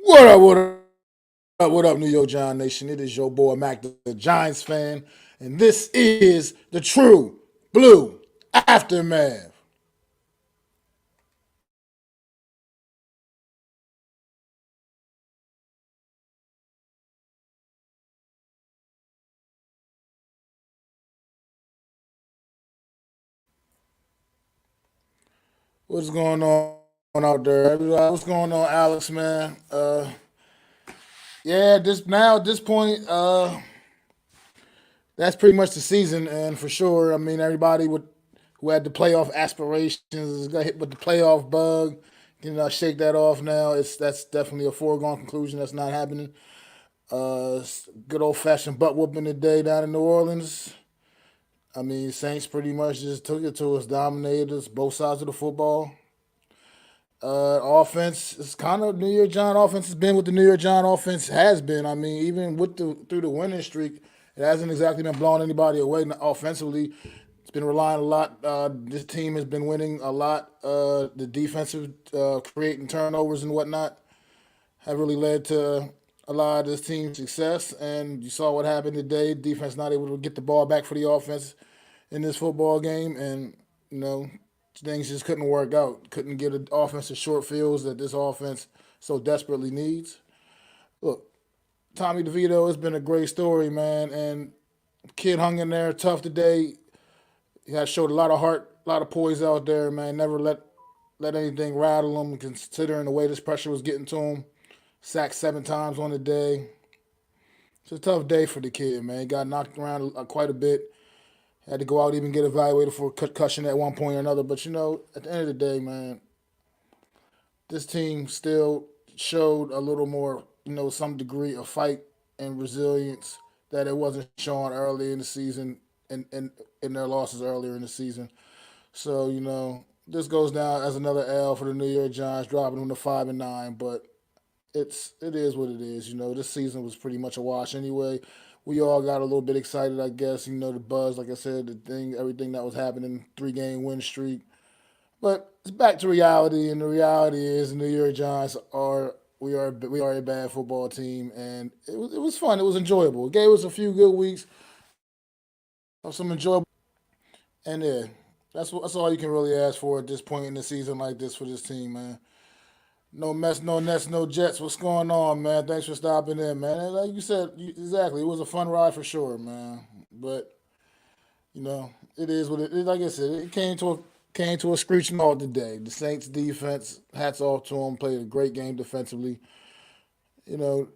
What up, what up, New York Giant Nation? It is your boy Mac, the Giants fan, and this is the True Blue Aftermath. What's going on out there, everybody? What's going on, Alex, man? Yeah, this now at this point, that's pretty much the season, and for sure, I mean, everybody who had the playoff aspirations got hit with the playoff bug. Shake that off now. That's definitely a foregone conclusion. That's not happening. Good old fashioned butt whooping today down in New Orleans. I mean, Saints pretty much just took it to us, dominated us, both sides of the football. Offense is kind of New York Giant offense has been what the New York Giant offense has been. I mean, even with the through the winning streak, it hasn't exactly been blowing anybody away offensively. It's been relying a lot. This team has been winning a lot. The defensive creating turnovers and whatnot have really led to a lot of this team's success. And you saw what happened today. Defense not able to get the ball back for the offense in this football game, and you know things just couldn't work out. Couldn't get an offensive short fields that this offense so desperately needs. Look, Tommy DeVito, it's been a great story, man, and kid hung in there tough today. He has showed a lot of heart, a lot of poise out there, man. Never let anything rattle him, considering the way this pressure was getting to him. Sacked 7 times on the day. It's a tough day for the kid, man. He got knocked around quite a bit. Had to go out even get evaluated for concussion at one point or another. But at the end of the day, man, this team still showed a little more, some degree of fight and resilience that it wasn't shown early in the season and in their losses earlier in the season. So, this goes down as another L for the New York Giants, dropping them to 5-9. But it is what it is. This season was pretty much a wash anyway. We all got a little bit excited, I guess. The buzz, like I said, the thing, everything that was happening, 3-game win streak. But it's back to reality, and the reality is the New York Giants are a bad football team, and it was fun. It was enjoyable. It gave us a few good weeks of some enjoyable, and yeah, that's all you can really ask for at this point in the season like this for this team, man. No mess, no nets, no jets. What's going on, man? Thanks for stopping in, man. And like you said, exactly, it was a fun ride for sure, man. But it is what it is. Like I said, it came to a screeching halt today. The Saints defense, hats off to them, played a great game defensively. You know,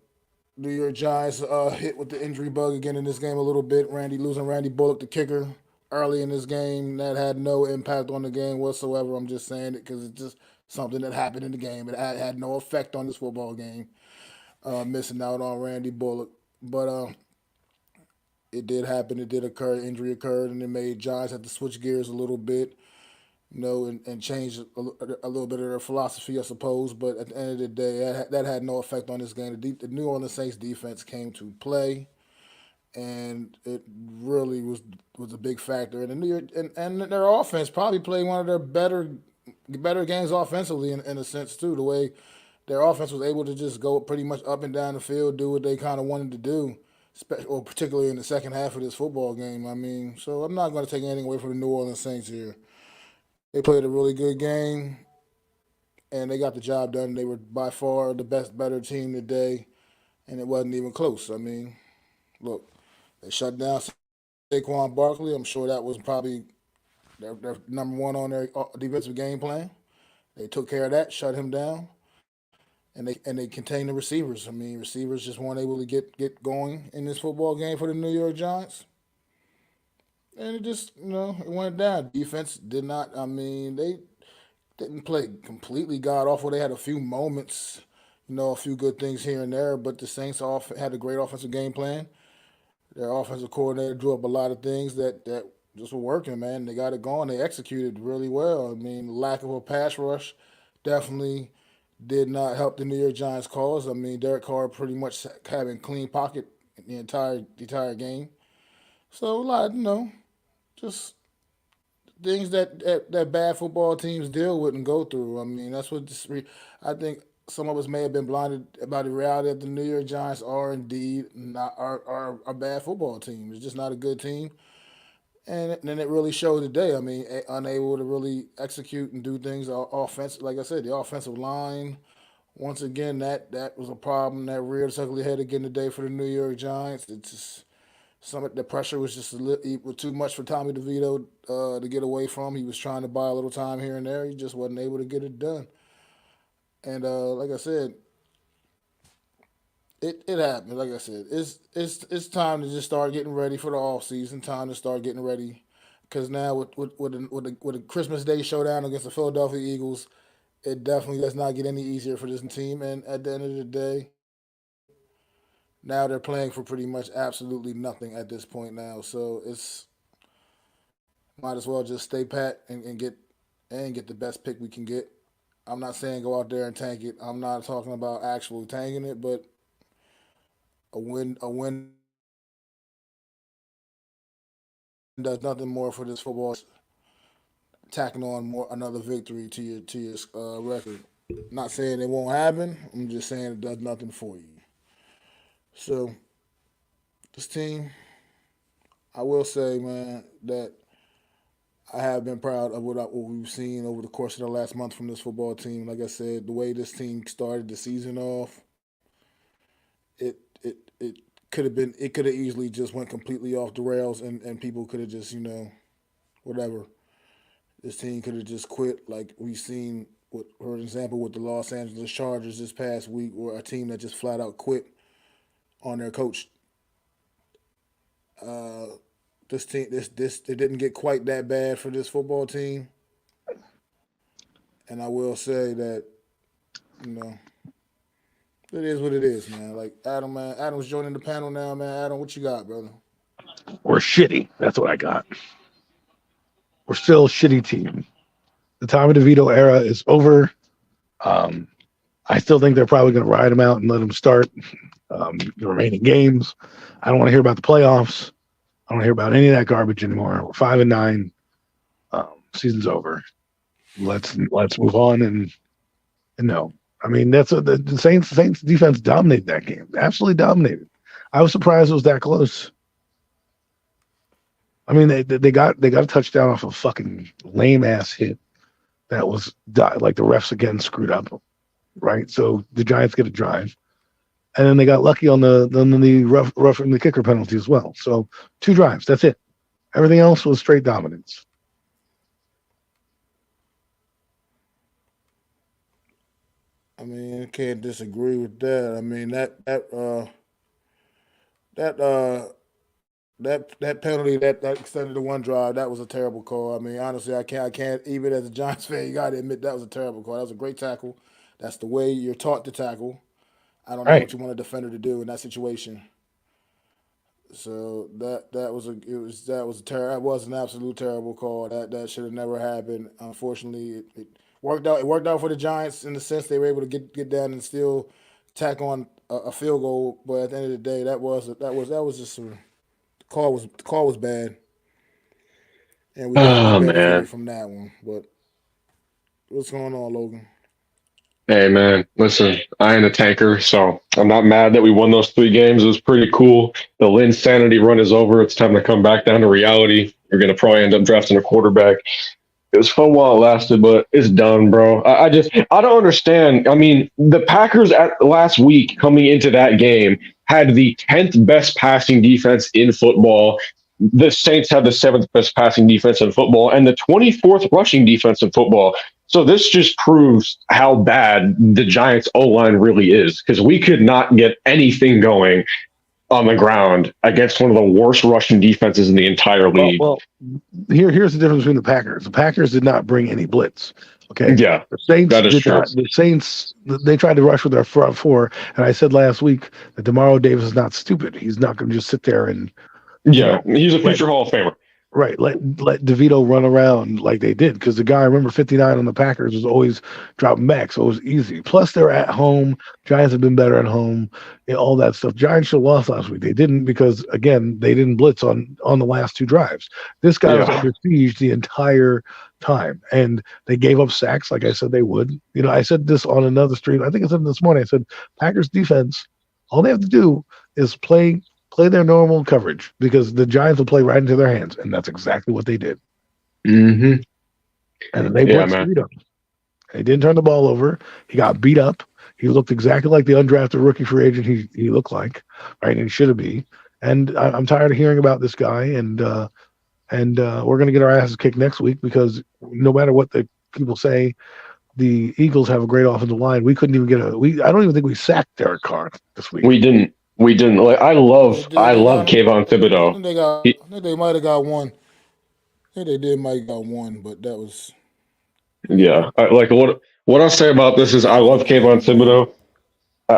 New York Giants hit with the injury bug again in this game a little bit. Losing Randy Bullock, the kicker, early in this game, that had no impact on the game whatsoever. I'm just saying it because it's just something that happened in the game. It had no effect on this football game. Missing out on Randy Bullock, but it did happen. It did occur. Injury occurred, and it made Giants have to switch gears a little bit, and change a little bit of their philosophy, I suppose. But at the end of the day, that had no effect on this game. The New Orleans Saints defense came to play, and it really was a big factor. And the New York and their offense probably played one of their better games offensively in a sense too. The way their offense was able to just go pretty much up and down the field, do what they kind of wanted to do, or particularly in the second half of this football game. I mean, so I'm not going to take anything away from the New Orleans Saints here. They played a really good game, and they got the job done. They were by far the better team today, and it wasn't even close. I mean, look, they shut down Saquon Barkley. I'm sure that was probably their number one on their defensive game plan. They took care of that, shut him down, and they contained the receivers. I mean, receivers just weren't able to get going in this football game for the New York Giants, and it just it went down. Defense did not. I mean, they didn't play completely god awful. They had a few moments, a few good things here and there, but the Saints had a great offensive game plan. Their offensive coordinator drew up a lot of things that just were working, man. They got it going. They executed really well. I mean, lack of a pass rush definitely did not help the New York Giants' cause. I mean, Derek Carr pretty much having clean pocket the entire game. So a lot, just things that bad football teams deal with and go through. I mean, that's what I think some of us may have been blinded by the reality that the New York Giants are indeed not are a bad football team. It's just not a good team, and then it really showed today. I mean, unable to really execute and do things offensive. Like I said, the offensive line once again that was a problem that reared its ugly head again today for the New York Giants. It's just some of the pressure was just a little too much for Tommy DeVito to get away from. He was trying to buy a little time here and there. He just wasn't able to get it done. And like I said, it happened. Like I said, it's time to just start getting ready for the off season. Time to start getting ready, because now with the Christmas Day showdown against the Philadelphia Eagles, it definitely does not get any easier for this team. And at the end of the day, now they're playing for pretty much absolutely nothing at this point now. So it's might as well just stay pat and get the best pick we can get. I'm not saying go out there and tank it. I'm not talking about actually tanking it, but a win does nothing more for this football tacking on more another victory to your record. Not saying it won't happen. I'm just saying it does nothing for you. So this team, I will say, man, that I have been proud of what we've seen over the course of the last month from this football team. Like I said, the way this team started the season off, it could have easily just went completely off the rails, and people could have just whatever. This team could have just quit, like we've seen. For example, with the Los Angeles Chargers this past week, or a team that just flat out quit on their coach. Uh, this team, this it didn't get quite that bad for this football team, and I will say that you know it is what it is, man. Like Adam, man, Adam's joining the panel now, man. Adam, what you got, brother? We're shitty. That's what I got. We're still a shitty team. The Tommy DeVito era is over. Um, I still think they're probably going to ride him out and let him start the remaining games. I don't want to hear about the playoffs. I don't want to hear about any of that garbage anymore. We're 5-9. Season's over. Let's move on and no. I mean that's what the Saints defense dominated that game. Absolutely dominated. I was surprised it was that close. I mean they got a touchdown off a fucking lame ass hit that was like the refs again screwed up, right? So the Giants get a drive, and then they got lucky on the roughing the kicker penalty as well. So 2 drives, that's it. Everything else was straight dominance. I mean, I can't disagree with that. I mean that that penalty that extended the one drive, that was a terrible call. I mean, honestly, I can't even as a Giants fan, you got to admit that was a terrible call. That was a great tackle. That's the way you're taught to tackle. I don't know Right. what you want a defender to do in that situation. So that was an absolute terrible call. That should have never happened. Unfortunately, it worked out. It worked out for the Giants in the sense they were able to get down and still tack on a field goal. But at the end of the day, that was just the call was bad, and we definitely Oh man. benefited from that one. But what's going on, Logan? Hey man, listen, I ain't a tanker, so I'm not mad that we won those 3 games. It was pretty cool. The Lynn sanity run is over. It's time to come back down to reality. We're gonna probably end up drafting a quarterback. It was fun while it lasted, but it's done, bro. I don't understand. I mean, the Packers at last week coming into that game had the 10th best passing defense in football. The Saints had the 7th best passing defense in football and the 24th rushing defense in football. So this just proves how bad the Giants O line really is because we could not get anything going on the ground against one of the worst rushing defenses in the entire Well, league. well, here's the difference between the Packers. The Packers did not bring any blitz. Okay, Yeah, the Saints that is did true. not. The Saints they tried to rush with their front four, and I said last week that Demaro Davis is not stupid. He's not going to just sit there and you Yeah, know he's a let future Hall of Famer. Right. Let DeVito run around like they did because the guy, I remember 59 on the Packers was always dropping back, so it was easy. Plus, they're at home. Giants have been better at home. All that stuff. Giants should have lost last week. They didn't because again they didn't blitz on the last two drives. This guy was Yeah. under siege the entire time, and they gave up sacks like I said they would. I said this on another stream. I think I said it this morning. I said Packers defense. All they have to do is play their normal coverage because the Giants will play right into their hands, and that's exactly what they did. Mm-hmm. And then they Yeah, blitzed man. beat him. He didn't turn the ball over. He got beat up. He looked exactly like the undrafted rookie free agent he looked like, right? And he should have been. And I'm tired of hearing about this guy. And we're gonna get our asses kicked next week because no matter what the people say, the Eagles have a great offensive line. We couldn't even get I don't even think we sacked Derek Carr this week. We didn't. Like I love Kayvon Thibodeau. I think they might have got one. I think they did might have got one, but that was. Yeah. What I'll say about this is I love Kayvon Thibodeau.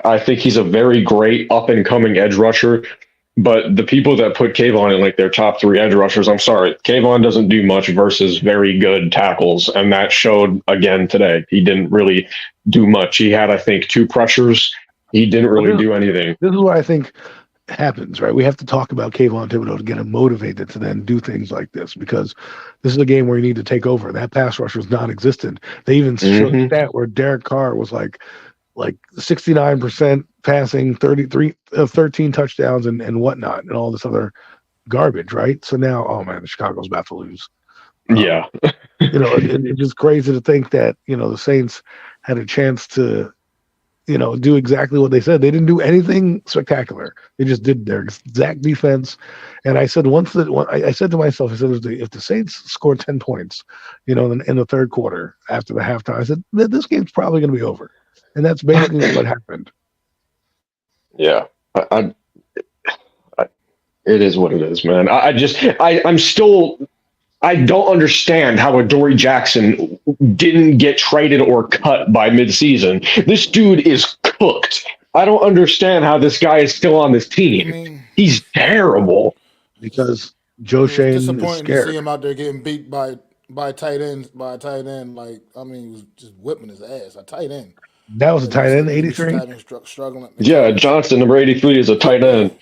I think he's a very great up and coming edge rusher. But the people that put Kayvon in like their top three edge rushers, I'm sorry, Kayvon doesn't do much versus very good tackles, and that showed again today. He didn't really do much. He had, I think, 2 pressures. He didn't really do anything. This is what I think happens, right? We have to talk about Kayvon Thibodeau to get him motivated to then do things like this because this is a game where you need to take over. That pass rush was non-existent. They even showed a stat where Derek Carr was like 69% passing, 13 touchdowns and whatnot, and all this other garbage, right? So now, oh man, Chicago's about to lose. Yeah. It's just crazy to think that, the Saints had a chance to, do exactly what they said. They didn't do anything spectacular. They just did their exact defense. And I said I said to myself, I said, if the Saints scored 10 points, in the third quarter after the halftime, I said, this game's probably going to be over. And that's basically what happened. Yeah. It is what it is, man. I don't understand how Adoree Jackson didn't get traded or cut by midseason. This dude is cooked. I don't understand how this guy is still on this team. He's terrible. Because Joe Shane is disappointing scared. To see him out there getting beat by a tight end. He was just whipping his ass. A tight end. That was a tight end, 83? Struggling. Yeah, Johnson, number 83, is a tight end.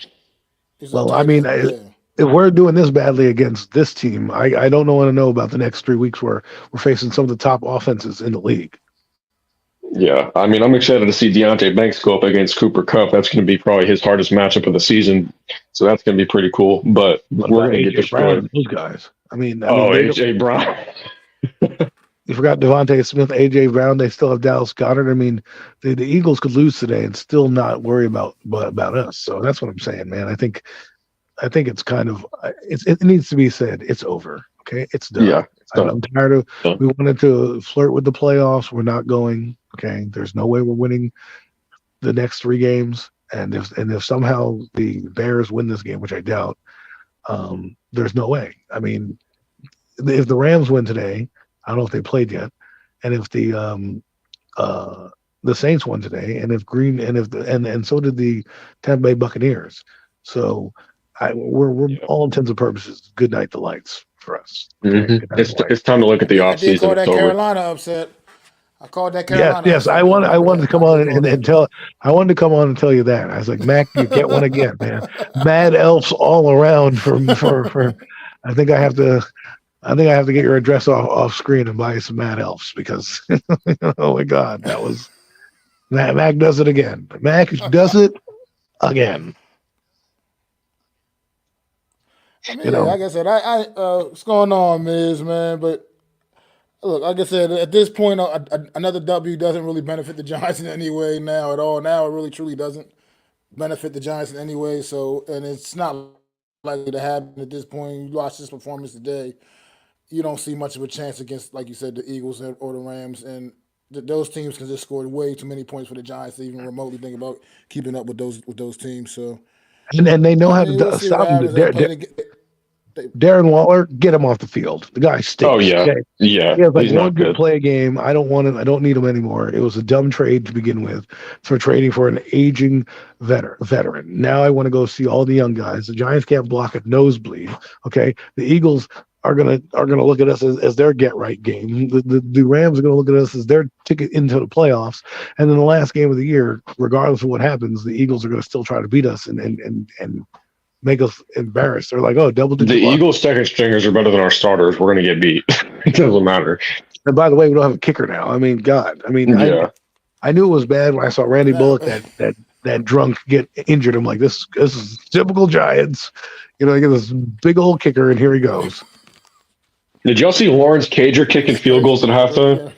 Well, I mean, if we're doing this badly against this team, I don't want to know about the next 3 weeks where we're facing some of the top offenses in the league. Yeah, I mean, I'm excited to see Deonte Banks go up against Cooper Kupp. That's going to be probably his hardest matchup of the season, so that's going to be pretty cool. But we're going to get destroyed. Those guys. AJ Brown. You forgot Devontae Smith, AJ Brown. They still have Dallas Goedert. I mean, the Eagles could lose today and still not worry about us. So that's what I'm saying, man. I think it's kind of it needs to be said. It's over. Okay, it's done. Yeah, it's done. I'm tired of. Yeah. We wanted to flirt with the playoffs. We're not going. Okay, there's no way we're winning the next 3 games. And if somehow the Bears win this game, which I doubt, there's no way. I mean, if the Rams win today, I don't know if they played yet, and if the Saints won today, and if and so did the Tampa Bay Buccaneers. So we're all intents and purposes, good night the lights for us. Okay? It's time to look at the offseason. I call that Carolina upset. I called that Carolina. Yes. I wanted to come on and tell. I wanted to come on and tell you that. I was like, Mac, you get one again, man. Mad elves all around for. I think I have to get your address off screen and buy you some Mad Elves because, oh my God, that was Mac does it again. Mac does it again. I mean, like I said, what's going on, Miz, man? But look, like I said, at this point, another W doesn't really benefit the Giants in any way now at all. Now it really truly doesn't benefit the Giants in any way. So, and it's not likely to happen at this point. You watch this performance today. You don't see much of a chance against, like you said, the Eagles or the Rams, and those teams can just score way too many points for the Giants to even remotely think about keeping up with those teams. So, and they know how to stop them. Darren Waller, get him off the field. The guy stinks. Oh yeah, Okay? yeah. He has like He's one not good good. play a game. I don't want him. I don't need him anymore. It was a dumb trade to begin with for trading for an aging veteran. Now I want to go see all the young guys. The Giants can't block a nosebleed. Okay, the Eagles are gonna look at us as their get right game. The Rams are gonna look at us as their ticket into the playoffs. And then the last game of the year, regardless of what happens, the Eagles are gonna still try to beat us and make us embarrassed. They're like, oh, double The digit loss. Eagles' second stringers are better than our starters. We're gonna get beat. It doesn't matter. And by the way, we don't have a kicker now. I mean, God. I mean, Yeah. I knew it was bad when I saw Randy Bullock Now, that drunk get injured. I'm like, this is typical Giants. You know, you get this big old kicker, and here he goes. Did y'all see Lawrence Cager kicking it's field goals crazy. at halftime?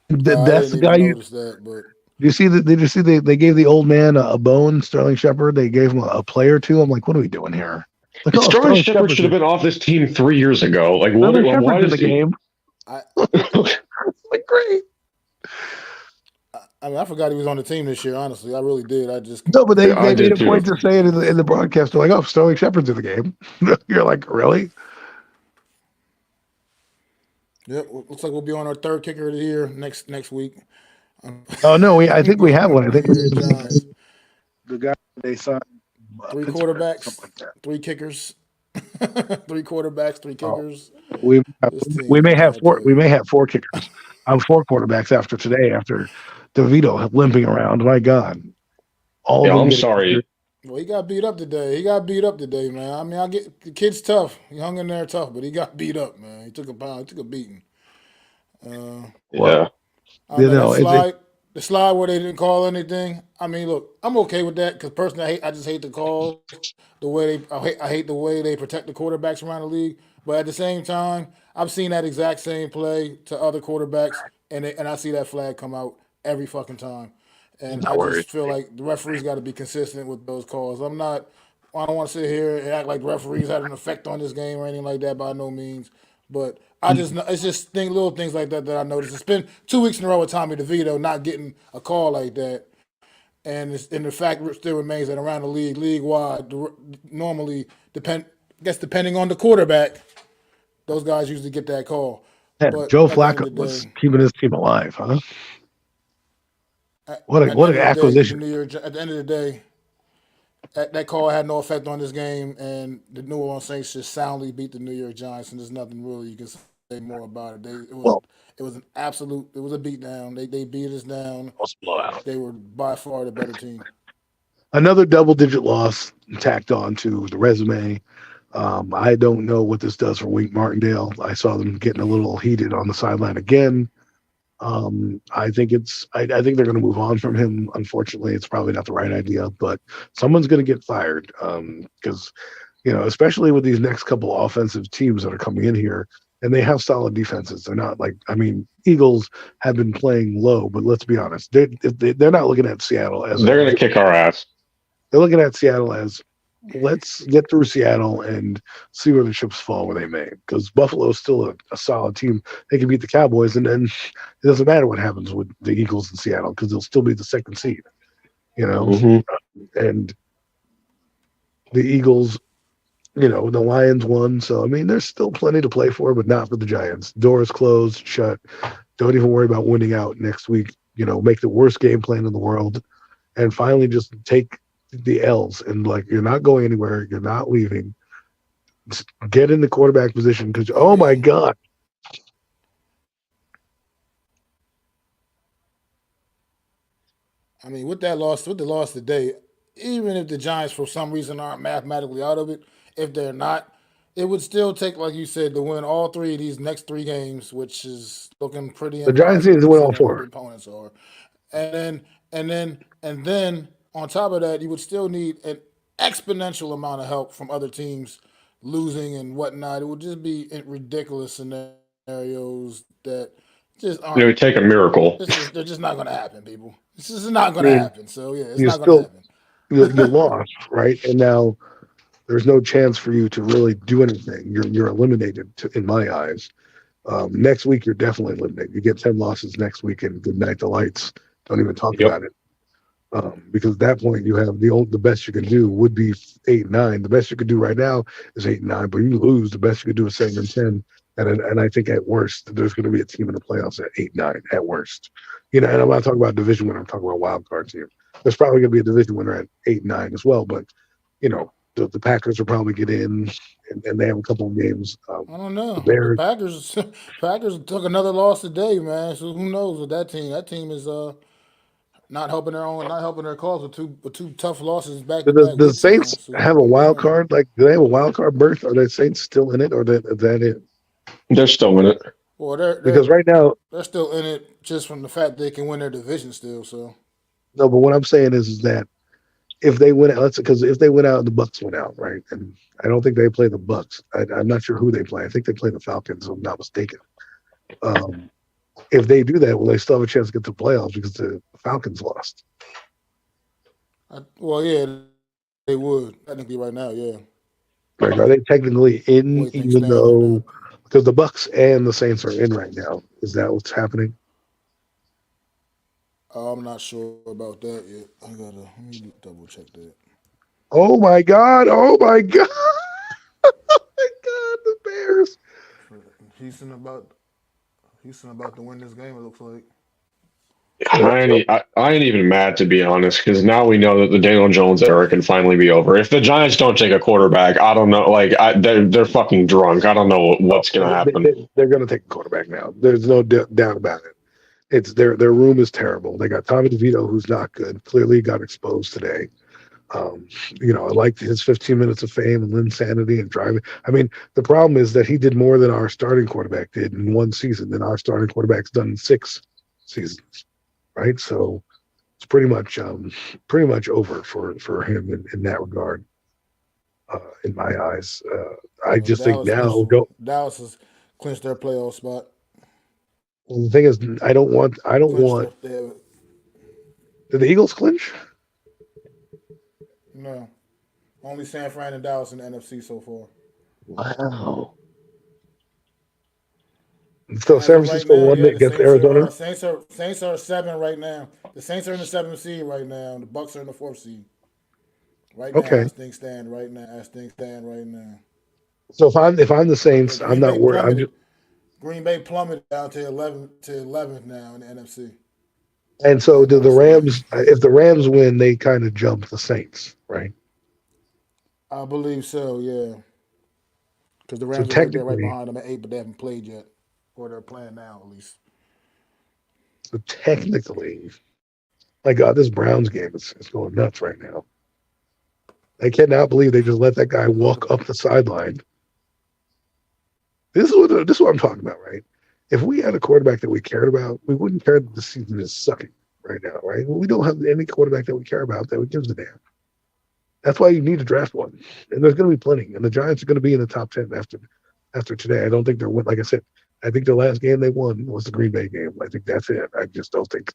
I That's didn't the even guy. notice that, but You see that? Did you see they gave the old man a bone, Sterling Shepard? They gave him a play or two. I'm like, what are we doing here? Like, oh, Sterling Sterling Shepard Shepard's should have been off this team 3 years ago. Like, what? Sterling Why Shepard's in does the he? game. I Like, great. I mean I forgot he was on the team this year. Honestly, I really did. I just No, but they I made did a point too. to say it in the broadcast. They're like, oh, Sterling Shepard's in the game. You're like, really? yep. Looks like we'll be on our third kicker of the year next week. Oh no, I think we have one. I New think York Giants. the guy they signed Three Pittsburgh, quarterbacks, something like that. three kickers, three quarterbacks, three Oh, kickers. we This we team, may man, have I four. tell We you. may have four kickers. I'm four quarterbacks after today. After DeVito limping around. My God, all of Yeah, them I'm getting sorry. injured. Well, he got beat up today. He got beat up today, man. I mean, I get the kid's tough. He hung in there tough, but he got beat up, man. He took a pound. He took a beating. Uh, Well, Yeah. I don't you know that know, slide, the slide where they didn't call anything. I mean, look, I'm okay with that because personally, I just hate the calls. The way I hate the way they protect the quarterbacks around the league. But at the same time, I've seen that exact same play to other quarterbacks, and I see that flag come out every fucking time. And not I worried. just feel like the referees got to be consistent with those calls. I'm not. I don't want to sit here and act like referees had an effect on this game or anything like that by no means. But I just it's just little things like that that I noticed. It's been 2 weeks in a row with Tommy DeVito not getting a call like that, and the fact still remains that around the league wide, normally depending on the quarterback, those guys usually get that call. Man, But Joe at the end Flacco of the was day, keeping his team alive, huh? at, at the What end an of the day, acquisition! at the end of the day, that call had no effect on this game, and the New Orleans Saints just soundly beat the New York Giants, and there's nothing really you can say more about it. Well, It was an absolute it was a beatdown. They beat us down. almost blowout. They were by far the better team. Another double-digit loss tacked on to the resume. I don't know what this does for Wink Martindale. I saw them getting a little heated on the sideline again. I think I think they're going to move on from him. Unfortunately, it's probably not the right idea, but someone's going to get fired because especially with these next couple offensive teams that are coming in here, and they have solid defenses. They're not like Eagles have been playing low, but let's be honest, they're not looking at Seattle as They're gonna kick our ass. they're looking at Seattle as let's get through Seattle and see where the chips fall where they may. Because Buffalo is still a solid team. They can beat the Cowboys, and then it doesn't matter what happens with the Eagles in Seattle because they'll still be the second seed. Mhm. And the Eagles, the Lions won. So, I mean, there's still plenty to play for, but not for the Giants. Doors closed, shut. Don't even worry about winning out next week. Make the worst game plan in the world and finally just take the L's and you're not going anywhere. You're not leaving. Just get in the quarterback position because, oh my God. I mean, with the loss today, even if the Giants for some reason aren't mathematically out of it, if they're not, it would still take, like you said, to win all three of these next three games, which is looking pretty The Giants need impossible to win all considering who the four. opponents are. And then on top of that, you would still need an exponential amount of help from other teams losing and whatnot. It would just be ridiculous scenarios that just It aren't. would take a miracle. They're just not going to happen, people. This is not I going to mean, happen. So yeah, it's you not going to still, happen. you lost, right? And now there's no chance for you to really do anything. You're eliminated in my eyes. Next week, you're definitely eliminated. You get 10 losses next week, and good night, the lights. Don't even talk Yep. about it. Because at that point you have the best you can do would be 8-9. The best you could do right now is 8-9, but you lose. The best you could do is 7-10, and I think at worst there's going to be a team in the playoffs at 8-9 at worst. And I'm not talking about division winner. I'm talking about wild card team. There's probably going to be a division winner at 8-9 as well, but the Packers will probably get in, and they have a couple of games. I don't know. The The Bears, Packers took another loss today, man. So who knows with that team? That team is not helping their cause with two tough losses back to the, back the weeks now. Saints So have a I don't wild know. card. Like, do they have a wild card berth? Are the Saints still in it, or that it? They're still in it. Well, Because right now, they're still in it just from the fact they can win their division still. So no. But what I'm saying is that if they went out, because if they went out, the Bucks went out, right? And I don't think they play the Bucks. I'm not sure who they play. I think they play the Falcons, if I'm not mistaken. Um, if they do that, will they still have a chance to get to the playoffs because the Falcons lost? well, yeah, they would technically right now. Yeah, Like, are they technically the in, way things even stand right now. though because the Bucks and the Saints are in right now? Is that what's happening? I'm not sure about that yet. Let me double check that. Oh my God! Oh my God! Oh my God! The Bears. Houston about Houston about to win this game. It looks like. I ain't even mad, to be honest, because now we know that the Daniel Jones era can finally be over. If the Giants don't take a quarterback, I don't know. Like they're fucking drunk. I don't know what's gonna happen. They're going to take a quarterback now. There's no doubt about it. It's their room is terrible. They got Tommy DeVito, who's not good. Clearly got exposed today. Um, I liked his 15 minutes of fame and insanity and driving. I mean, the problem is that he did more than our starting quarterback did in one season than our starting quarterback's done in 6 seasons, right? So it's pretty much over for him in that regard, in my eyes. I Well, just think now go. Dallas has clinched their playoff spot. The thing is, I don't Clinched want. their they have, Did the Eagles clinch? no. Only San Fran and Dallas in the NFC so far. Wow. So As San of right Francisco now, won yeah, it the against Saints are Arizona. Saints are 7 right now. The Saints are in the 7th seed right now. The Bucks are in the 4th seed right now. Okay. As things stand right now. As things stand right now. So if I'm the Yeah, Saints, I'm not worried. I'm just Green Bay plummeted down to 11th now in the NFC. and so Right do now, the so Rams. If the Rams win, they kind of jump the Saints, right? I believe so. Yeah, because the So Rams are right there, right technically, behind them at 8, but they haven't played yet, or they're playing now at least. so technically, my God, this Browns game is going nuts right now. I cannot believe they just let that guy Look walk at up the sideline. This is what I'm talking about, right? If we had a quarterback that we cared about, we wouldn't care that the season is sucking right now, right? Well, we don't have any quarterback that we care about that gives a damn. That's why you need to draft one, and there's going to be plenty. And the Giants are going to be in the top 10 after today. I don't think they're like I said. I think the last game they won was the Green Bay game. I think that's it. I just don't think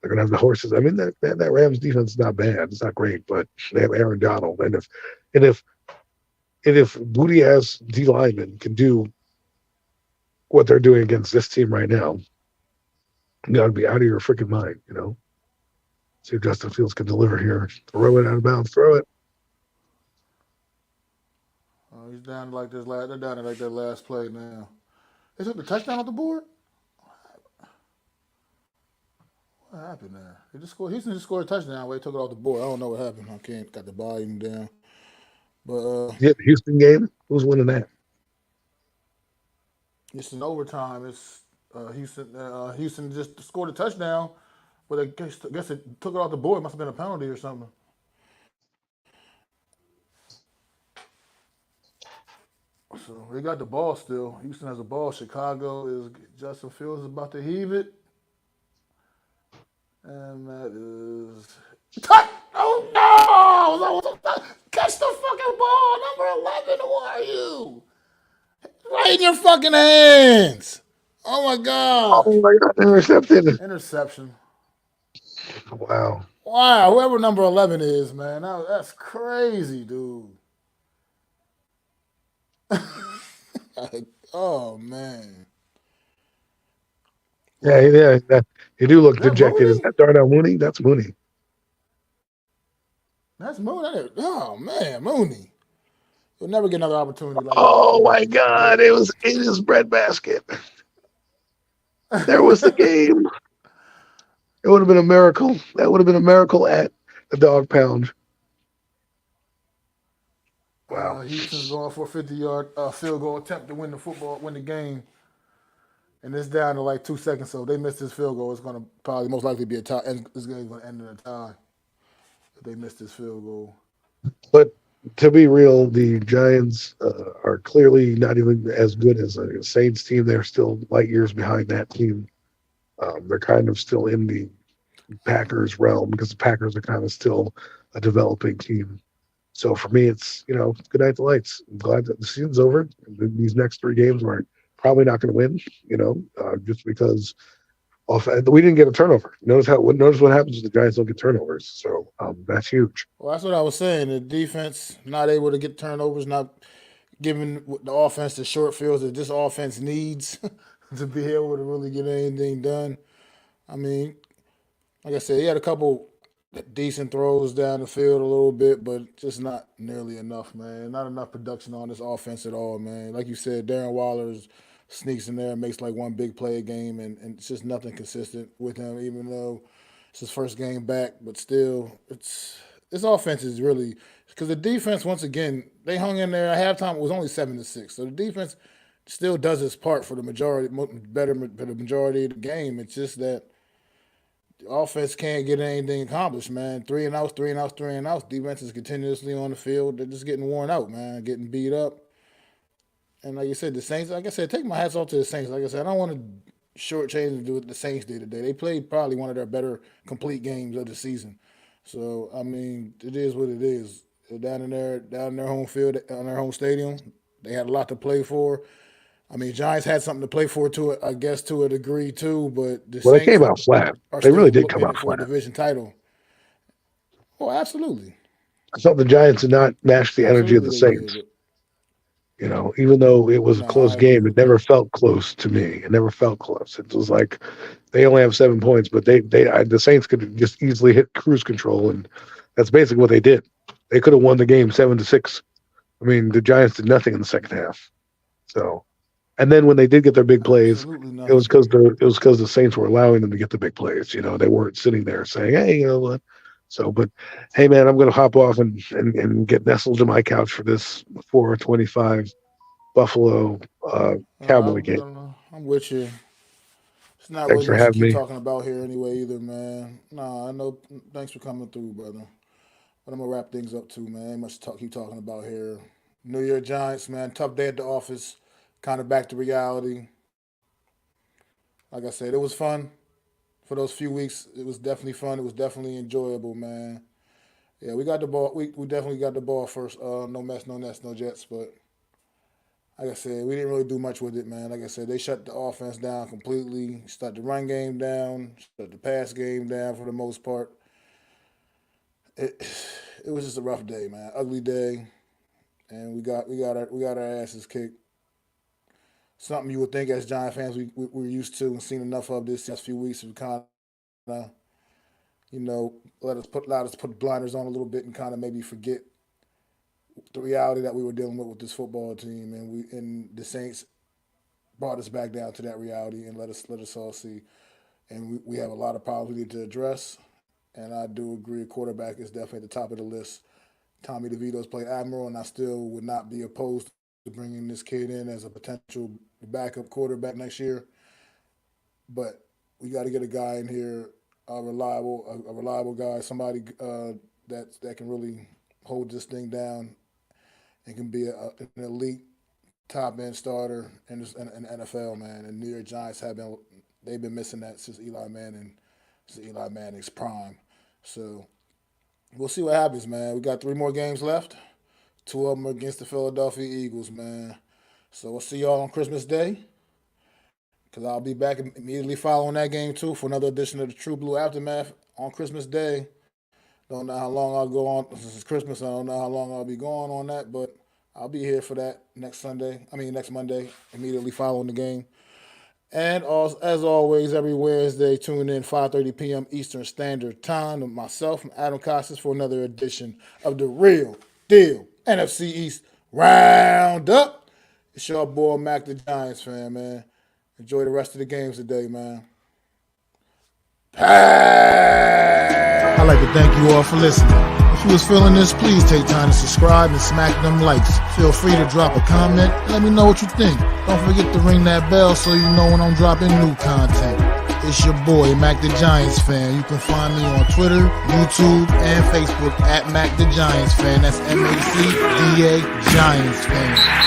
they're going to have the horses. I mean, that Rams defense is not bad. It's not great, but they have Aaron Donald, and if Booty ass D linemen can do what they're doing against this team right now, you got to be out of your freaking mind. See if Justin Fields can deliver here. Throw it out of bounds. Throw it. He's down to like this last. They're down to like their last play now. They took the touchdown off the board. What happened there? He just scored. Houston just scored a touchdown. Where he took it off the board. I don't know what happened. I can't got the volume down. But Yeah, the Houston game. Who's winning that? it's in overtime. It's Houston. Houston just scored a touchdown, but I guess it took it off the board. It must have been a penalty or something. So they got the ball still. Houston has the ball. Chicago is Justin Fields is about to heave it, and that is touch. Oh no! Catch the fucking ball, number 11. Who are you? Right in your fucking hands. Oh my god! Oh my God, intercepted. Interception. Wow. Wow, whoever number 11 is, man, that's crazy, dude. Oh man, Yeah, well, yeah. He do look is that dejected. Is Mooney? that Darnell Mooney? That's Mooney. That's Mooney. Oh man, Mooney. He'll never get another opportunity like that Oh again. my God! But It was in his breadbasket. There was the game. It would have been a miracle. That would have been a miracle at the dog pound. Wow. Houston's going for a 50-yard field goal attempt to win the game, and it's down to like 2 seconds. So if they miss this field goal, it's going to probably most likely be a tie. And this game's going to end in a tie if they miss this field goal. But to be real, the Giants are clearly not even as good as a Saints team. They're still light years behind that team. They're kind of still in the Packers realm because the Packers are kind of still a developing team. So for me, it's good night the lights. I'm glad that the season's over. These next 3 games we're probably not going to win. Just because we didn't get a turnover. Notice what happens if the Giants don't get turnovers. So that's huge. Well, that's what I was saying. The defense not able to get turnovers, not giving the offense the short fields that this offense needs to be able to really get anything done. I mean, like I said, he had a couple decent throws down the field a little bit, but just not nearly enough, man. Not enough production on this offense at all, man. Like you said, Darren Waller sneaks in there and makes like one big play a game, and it's just nothing consistent with him, even though it's his first game back. But still, this offense is really because the defense once again they hung in there at halftime. It was only 7-6, so the defense still does its part for the majority of the game. It's just that offense can't get anything accomplished, man. 3-and-outs, 3-and-outs, 3-and-outs. Defense is continuously on the field. They're just getting worn out, man, getting beat up. And like you said, the Saints, like I said, take my hats off to the Saints. Like I said, I don't want to shortchange what the Saints did today. They played probably one of their better complete games of the season. So, I mean, it is what it is. They're down in their home field, on their home stadium. They had a lot to play for. I mean, Giants had something to play for to it, I guess, to a degree too. But the Well, they came Saints out flat. are They really did still come in out it for a flat. division title. Oh, absolutely, I thought the Giants did not match the energy of absolutely the they did. Saints. But Even though it was a no, close I agree game, it with never that. felt close to me. It never felt close. It was like they only have 7 points, but the Saints could just easily hit cruise control, and that's basically what they did. They could have won the game 7-6. I mean, the Giants did nothing in the second half. So, and then when they did get their big plays, Absolutely it was nothing. because the Saints were allowing them to get the big plays. They weren't sitting there saying, "Hey, you know what." So, but hey, man, I'm going to hop off and get nestled to my couch for this 4:25 Buffalo Cowboy game. I'm with you. It's not Thanks really for much to having keep me. talking about here anyway, either, man. Nah, I know. Thanks for coming through, brother. But I'm gonna wrap things up too, man. Ain't much to keep talking about here. New York Giants, man. Tough day at the office. Kind of back to reality. Like I said, it was fun for those few weeks. It was definitely fun. It was definitely enjoyable, man. Yeah, we got the ball. We definitely got the ball first. No mess, no nets, no jets. But like I said, we didn't really do much with it, man. Like I said, they shut the offense down completely. Shut the run game down. Shut the pass game down for the most part. It it was just a rough day, man. Ugly day, and we got our asses kicked. Something you would think as Giant fans we're used to and seen enough of this last few weeks. We kind of allowed us to put blinders on a little bit and kind of maybe forget the reality that we were dealing with this football team, and the Saints brought us back down to that reality and let us all see. And we have a lot of problems we need to address. And I do agree, a quarterback is definitely at the top of the list. Tommy DeVito's played admiral, and I still would not be opposed to bringing this kid in as a potential backup quarterback next year. But we got to get a guy in here, a reliable guy, somebody that can really hold this thing down and can be an elite top end starter in the NFL, man. And New York Giants they've been missing that since Eli Manning's prime. So we'll see what happens, man. We got 3 more games left. 2 of them are against the Philadelphia Eagles, man. So we'll see y'all on Christmas Day. Because I'll be back immediately following that game, too, for another edition of the True Blue Aftermath on Christmas Day. Don't know how long I'll go on. Since it's Christmas, I don't know how long I'll be going on that, but I'll be here for that next Monday, immediately following the game. And also, as always, every Wednesday, tune in 5:30 p.m. Eastern Standard Time with myself, Adam Costas, for another edition of the Real Deal NFC East Roundup. It's your boy, Mac the Giants fan, man. Enjoy the rest of the games today, man. I'd like to thank you all for listening. If you was feeling this, please take time to subscribe and smack them likes. Feel free to drop a comment and let me know what you think. Don't forget to ring that bell so you know when I'm dropping new content. It's your boy, Mac the Giants fan. You can find me on Twitter, YouTube, and Facebook at Mac the Giants fan. That's MacDa Giants fan.